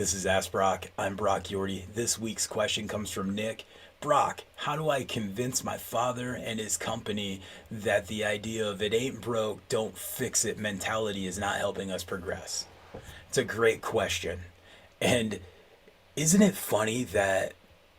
This is Ask Brock. I'm Brock Yorty. This week's question comes from Nick. Brock, how do I convince my father and his company that the idea of it ain't broke, don't fix it mentality is not helping us progress? It's a great question. And isn't it funny that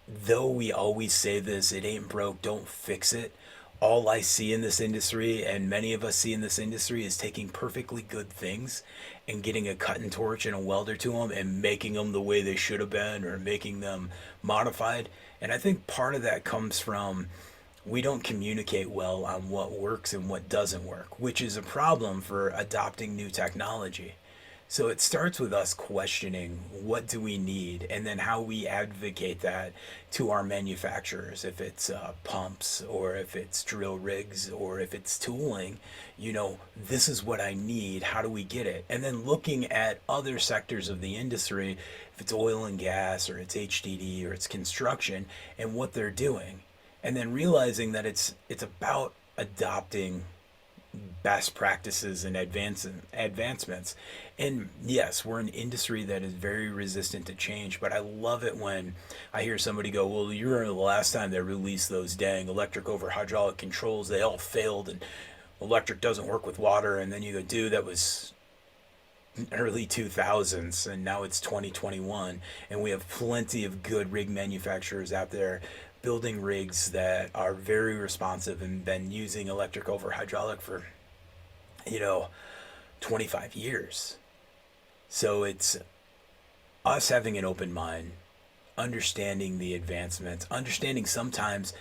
though we always say this, it ain't broke, don't fix it, all I see in this industry and many of us see in this industry is taking perfectly good things and getting a cutting torch and a welder to them and making them the way they should have been or making them modified. And I think part of that comes from we don't communicate well on what works and what doesn't work, which is a problem for adopting new technology. So it starts with us questioning what do we need and then how we advocate that to our manufacturers. If it's pumps or if it's drill rigs or if it's tooling, this is what I need. How do we get it? And then looking at other sectors of the industry, if it's oil and gas or it's HDD or it's construction and what they're doing. And then realizing that it's about adopting best practices and advancements. And yes, we're an industry that is very resistant to change, but I love it when I hear somebody go, well, you remember the last time they released those dang electric over hydraulic controls, they all failed and electric doesn't work with water. And then you go, dude, that was early 2000s and now it's 2021 and we have plenty of good rig manufacturers out there building rigs that are very responsive and been using electric over hydraulic for 25 years. So it's us having an open mind, understanding the advancements, understanding sometimes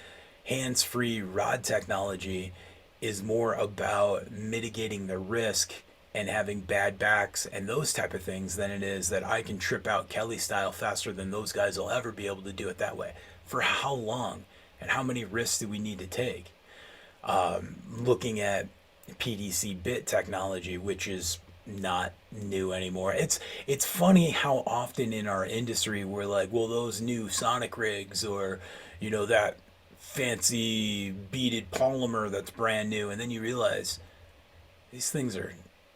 hands-free rod technology is more about mitigating the risk and having bad backs and those type of things than it is that I can trip out Kelly style faster than those guys will ever be able to do it that way. For how long and how many risks do we need to take? Looking at PDC bit technology, which is not new anymore. It's funny how often in our industry we're like, well, those new sonic rigs or that fancy beaded polymer that's brand new, and then you realize these things are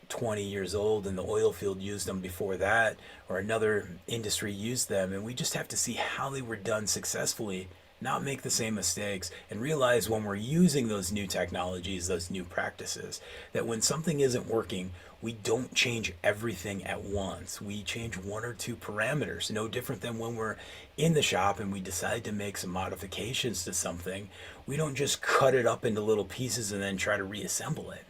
20 years old and the oil field used them before that or another industry used them, and we just have to see how they were done successfully, not make the same mistakes, and realize when we're using those new technologies, those new practices, that when something isn't working, we don't change everything at once. We change one or two parameters, no different than when we're in the shop and we decide to make some modifications to something. We don't just cut it up into little pieces and then try to reassemble it.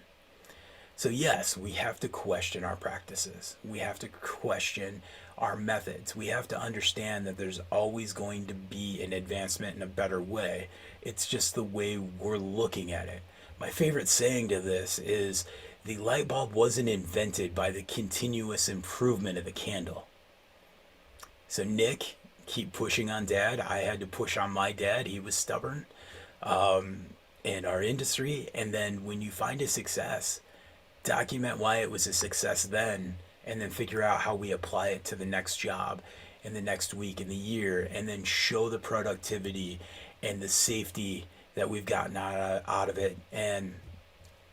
So yes, we have to question our practices. We have to question our methods. We have to understand that there's always going to be an advancement in a better way. It's just the way we're looking at it. My favorite saying to this is the light bulb wasn't invented by the continuous improvement of the candle. So Nick, keep pushing on dad. I had to push on my dad. He was stubborn in our industry. And then when you find a success, document why it was a success then, and then figure out how we apply it to the next job in the next week in the year, and then show the productivity and the safety that we've gotten out of it, and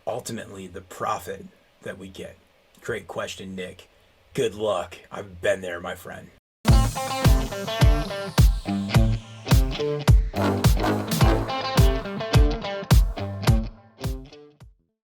ultimately the profit that we get. Great question, Nick. Good luck. I've been there, my friend.